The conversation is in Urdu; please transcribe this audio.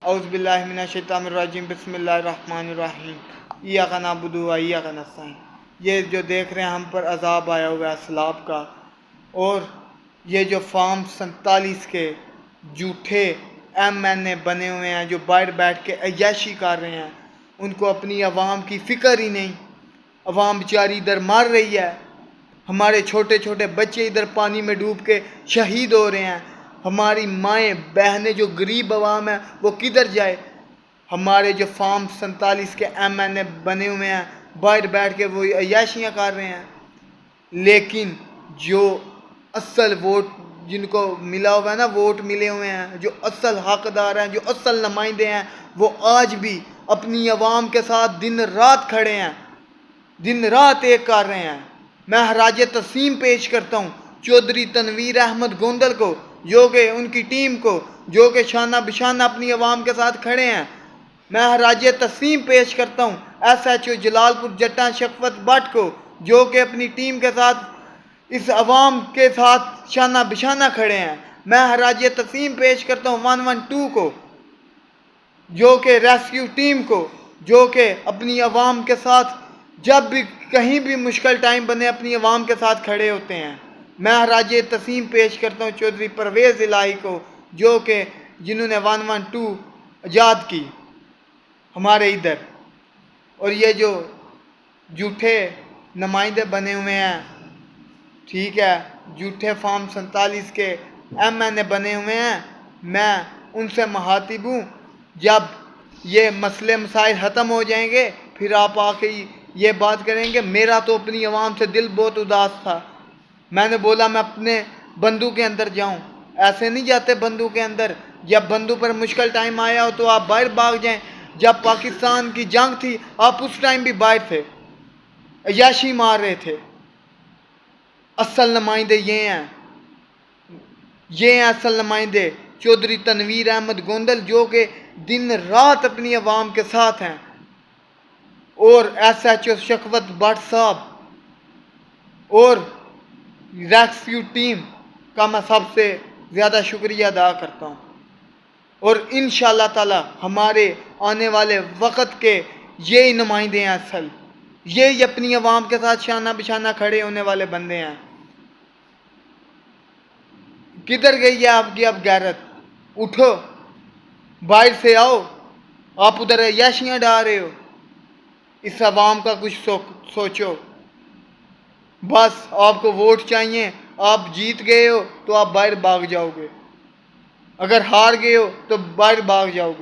اعوذ باللہ من الشیطان الرجیم بسم اللہ الرحمن الرحیم ایاک نعبد و ایاک نستعین۔ یہ جو دیکھ رہے ہیں ہم پر عذاب آیا ہوا ہے سیلاب کا، اور یہ جو فارم 47 کے جھوٹے ایم این اے بنے ہوئے ہیں جو باہر بیٹھ کے عیاشی کر رہے ہیں، ان کو اپنی عوام کی فکر ہی نہیں۔ عوام بیچاری ادھر مر رہی ہے، ہمارے چھوٹے چھوٹے بچے ادھر پانی میں ڈوب کے شہید ہو رہے ہیں، ہماری مائیں بہنیں جو غریب عوام ہے وہ کدھر جائے؟ ہمارے جو فارم 47 کے ایم این اے بنے ہوئے ہیں باہر بیٹھ کے وہ عیاشیاں کر رہے ہیں، لیکن جو اصل ووٹ جن کو ملا ہوا ہے نا، ووٹ ملے ہوئے ہیں، جو اصل حقدار ہیں، جو اصل نمائندے ہیں، وہ آج بھی اپنی عوام کے ساتھ دن رات کھڑے ہیں، دن رات ایک کر رہے ہیں۔ میں خراج تسلیم پیش کرتا ہوں چودھری تنویر احمد گوندل کو، جو کہ ان کی ٹیم کو، جو کہ شانہ بشانہ اپنی عوام کے ساتھ کھڑے ہیں۔ میں خراج تسلیم پیش کرتا ہوں ایس ایچ او جلال پور جٹاں شفقت بٹ کو، جو کہ اپنی ٹیم کے ساتھ اس عوام کے ساتھ شانہ بشانہ کھڑے ہیں۔ میں خراج تسلیم پیش کرتا ہوں 112 کو، جو کہ ریسکیو ٹیم کو، جو کہ اپنی عوام کے ساتھ جب بھی کہیں بھی مشکل ٹائم بنے اپنی عوام کے ساتھ کھڑے ہوتے ہیں۔ میں خراج تسلیم پیش کرتا ہوں چودھری پرویز الہی کو، جو کہ جنہوں نے 112 ایجاد کی ہمارے ادھر۔ اور یہ جو جھوٹے نمائندے بنے ہوئے ہیں، ٹھیک ہے، جھوٹے فارم 47 کے ایم این اے بنے ہوئے ہیں، میں ان سے مخاطب ہوں، جب یہ مسئلے مسائل ختم ہو جائیں گے پھر آپ آ کے یہ بات کریں گے۔ میرا تو اپنی عوام سے دل بہت اداس تھا، میں نے بولا میں اپنے بندو کے اندر جاؤں، ایسے نہیں جاتے بندو کے اندر۔ جب بندو پر مشکل ٹائم آیا ہو تو آپ باہر بھاگ جائیں۔ جب پاکستان کی جنگ تھی آپ اس ٹائم بھی باہر تھے، عیاشی مار رہے تھے۔ اصل نمائندے یہ ہیں، یہ ہیں اصل نمائندے چودھری تنویر احمد گوندل، جو کہ دن رات اپنی عوام کے ساتھ ہیں، اور ایس ایچ او شفقت بٹ صاحب اور ریسکیو ٹیم کا میں سب سے زیادہ شکریہ ادا کرتا ہوں۔ اور انشاءاللہ تعالی ہمارے آنے والے وقت کے یہی نمائندے ہیں اصل، یہی اپنی عوام کے ساتھ شانہ بشانہ کھڑے ہونے والے بندے ہیں۔ کدھر گئی ہے آپ کی اب غیرت؟ اٹھو، باہر سے آؤ، آپ ادھر عیاشیاں ڈال رہے ہو، اس عوام کا کچھ سوچو۔ بس آپ کو ووٹ چاہیے، آپ جیت گئے ہو تو آپ باہر بھاگ جاؤ گے، اگر ہار گئے ہو تو باہر بھاگ جاؤ گے۔